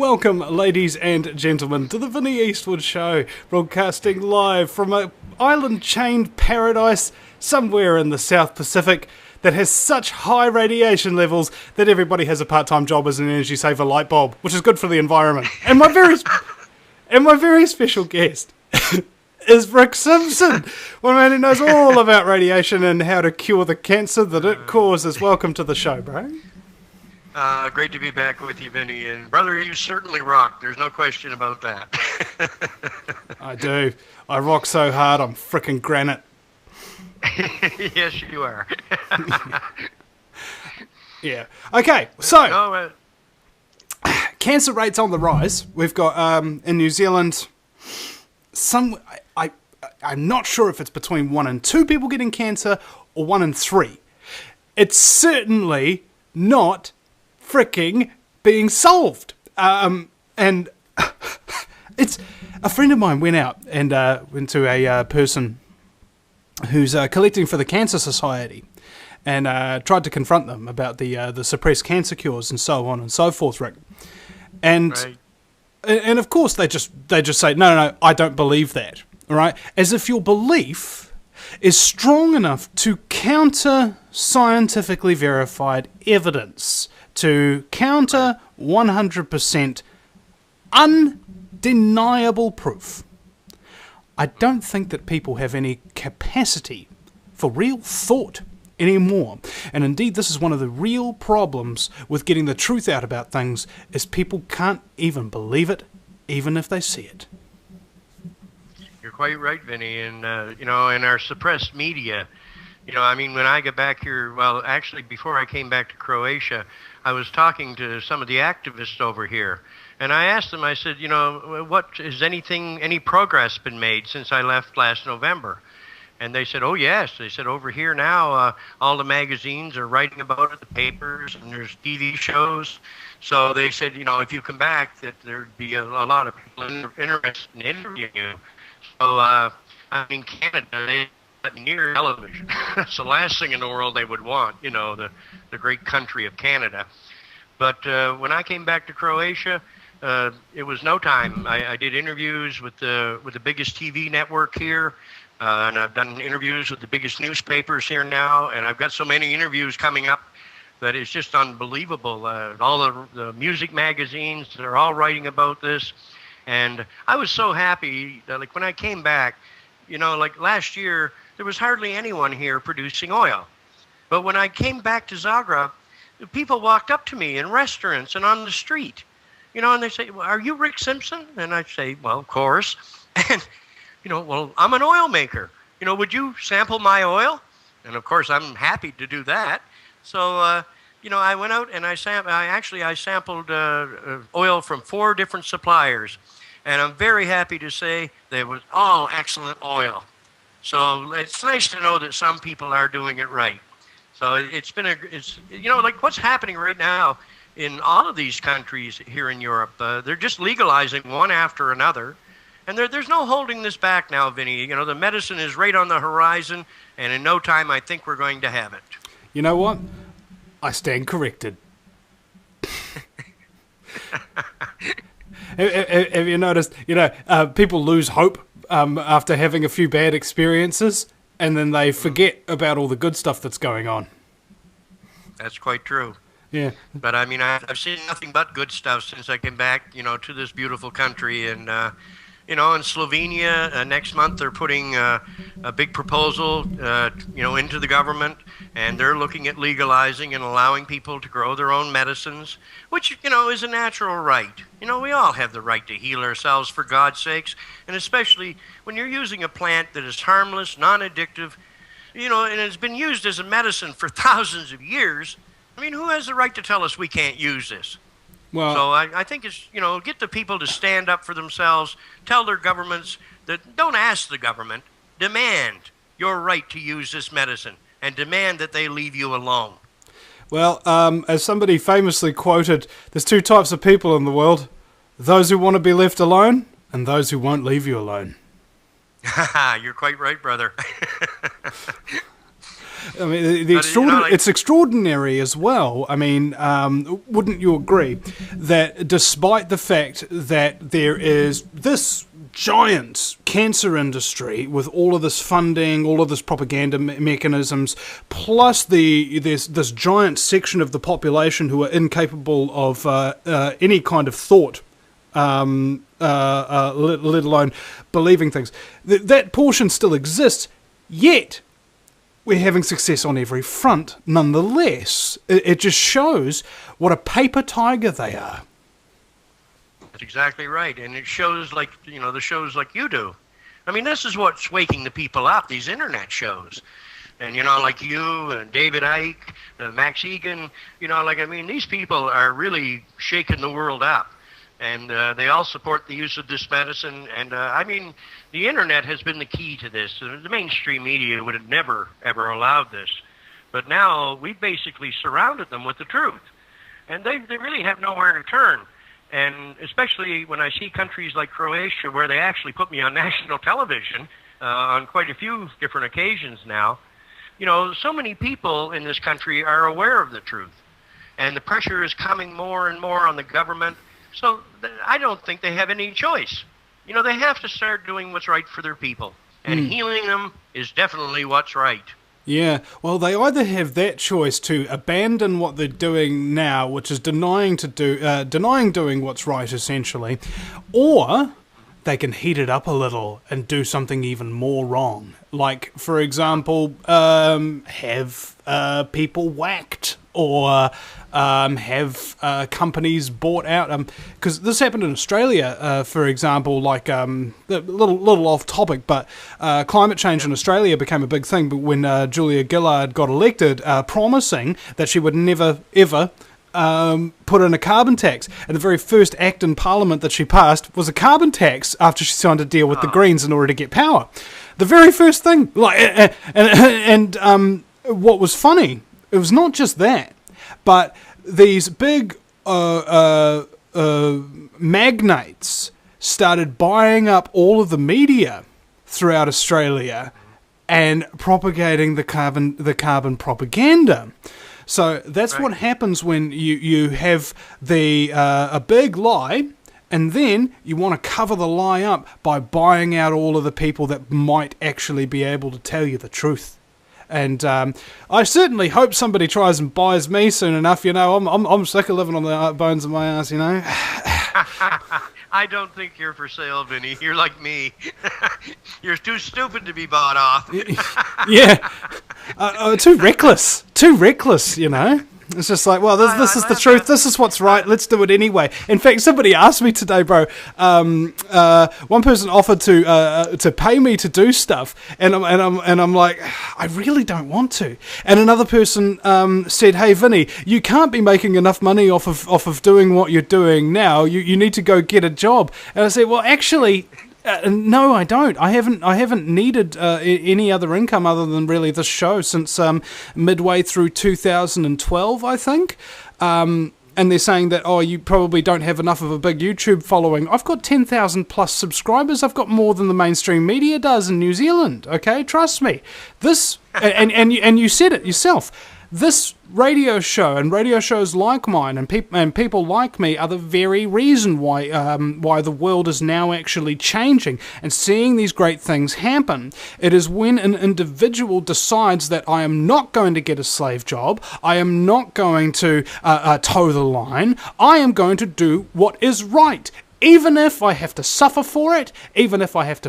Welcome, ladies and gentlemen, to the Vinnie Eastwood Show, broadcasting live from an island-chained paradise somewhere in the South Pacific that has such high radiation levels that everybody has a part-time job as an energy saver light bulb, which is good for the environment. And my very special guest is Rick Simpson, one man who knows all about radiation and how to cure the cancer that it causes. Welcome to the show, bro. Great to be back with you, Vinny. And brother, you certainly rock. There's no question about that. I do. I rock so hard, I'm frickin' granite. Yes, you are. Yeah. Okay, so cancer rates on the rise. We've got in New Zealand I'm not sure if it's between 1 and 2 people getting cancer or 1 and 3. It's certainly not freaking being solved. And it's a friend of mine went out and went to a person who's collecting for the Cancer Society and tried to confront them about the suppressed cancer cures and so on and so forth, Rick. And right. And of course they just say, no, I don't believe that, all right? As if your belief is strong enough to counter scientifically verified evidence, to counter 100% undeniable proof. I don't think that people have any capacity for real thought anymore. And indeed, this is one of the real problems with getting the truth out about things, is people can't even believe it, even if they see it. You're quite right, Vinny. And, in our suppressed media, when I get back here, well, actually, before I came back to Croatia, I was talking to some of the activists over here. And I asked them, I said, any progress been made since I left last November? And they said, oh, yes. They said, over here now, all the magazines are writing about it, the papers, and there's TV shows. So they said, if you come back, that there'd be a lot of people interested in interviewing you. So, Canada, they near television. That's the last thing in the world they would want, the great country of Canada. But when I came back to Croatia, it was no time. I did interviews with the biggest TV network here. And I've done interviews with the biggest newspapers here now, and I've got so many interviews coming up that it's just unbelievable. All the music magazines, they're all writing about this. And I was so happy that, when I came back, last year, there was hardly anyone here producing oil. But when I came back to Zagreb, people walked up to me in restaurants and on the street, and they say, well, are you Rick Simpson? And I say, well, of course. And well, I'm an oil maker. Would you sample my oil? And of course, I'm happy to do that. So, I went out and I sampled oil from 4 different suppliers. And I'm very happy to say they was all excellent oil. So it's nice to know that some people are doing it right. So it's what's happening right now in all of these countries here in Europe. They're just legalizing one after another. And there's no holding this back now, Vinny. The medicine is right on the horizon, and in no time, I think we're going to have it. You know what? I stand corrected. Have you noticed, people lose hope after having a few bad experiences, and then they forget about all the good stuff that's going on. That's quite true. Yeah. But, I've seen nothing but good stuff since I came back, to this beautiful country, and... in Slovenia, next month they're putting a big proposal, into the government, and they're looking at legalizing and allowing people to grow their own medicines, which, is a natural right. We all have the right to heal ourselves, for God's sakes, and especially when you're using a plant that is harmless, non-addictive, and it's been used as a medicine for thousands of years. Who has the right to tell us we can't use this? Well, so I think it's, get the people to stand up for themselves, tell their governments that don't ask the government, demand your right to use this medicine and demand that they leave you alone. Well, as somebody famously quoted, there's 2 types of people in the world, those who want to be left alone and those who won't leave you alone. You're quite right, brother. I mean, it's extraordinary as well. I mean, wouldn't you agree that despite the fact that there is this giant cancer industry with all of this funding, all of this propaganda mechanisms, plus there's this giant section of the population who are incapable of any kind of thought, let alone believing things, that portion still exists, yet we're having success on every front nonetheless. It just shows what a paper tiger they are. That's exactly right, and it shows like, the shows like you do. I mean, this is what's waking the people up, these internet shows. And, like you and David Icke, Max Egan, these people are really shaking the world up. And they all support the use of this medicine. And, the internet has been the key to this. The mainstream media would have never, ever allowed this. But now we've basically surrounded them with the truth. And they really have nowhere to turn. And especially when I see countries like Croatia, where they actually put me on national television on quite a few different occasions now, so many people in this country are aware of the truth. And the pressure is coming more and more on the government. So I don't think they have any choice. They have to start doing what's right for their people. And healing them is definitely what's right. Yeah, well, they either have that choice to abandon what they're doing now, which is denying doing what's right, essentially, or they can heat it up a little and do something even more wrong. Like, for example, have people whacked, or have companies bought out. Because this happened in Australia, for example, like a little off topic, but climate change in Australia became a big thing. But when Julia Gillard got elected, promising that she would never ever put in a carbon tax, and the very first act in Parliament that she passed was a carbon tax after she signed a deal with the Greens in order to get power. The very first thing, and what was funny, it was not just that, but these big magnates started buying up all of the media throughout Australia and propagating the carbon propaganda. So that's what happens when you have a big lie, and then you want to cover the lie up by buying out all of the people that might actually be able to tell you the truth. And I certainly hope somebody tries and buys me soon enough. I'm sick of living on the bones of my ass. I don't think you're for sale, Vinny. You're like me. You're too stupid to be bought off. Yeah. Too reckless. It's just like, well, this is the truth. This is what's right. Let's do it anyway. In fact, somebody asked me today, bro. One person offered to pay me to do stuff, and I'm like, I really don't want to. And another person said, hey, Vinny, you can't be making enough money off of doing what you're doing now. You need to go get a job. And I said, well, actually, no, I don't. I haven't needed any other income other than really this show since midway through 2012, I think. And they're saying that, you probably don't have enough of a big YouTube following. I've got 10,000 plus subscribers. I've got more than the mainstream media does in New Zealand. Okay, trust me. This and you said it yourself. This radio show and radio shows like mine and people like me are the very reason why the world is now actually changing and seeing these great things happen. It is when an individual decides that I am not going to get a slave job, I am not going to toe the line, I am going to do what is right, even if I have to suffer for it, even if I have to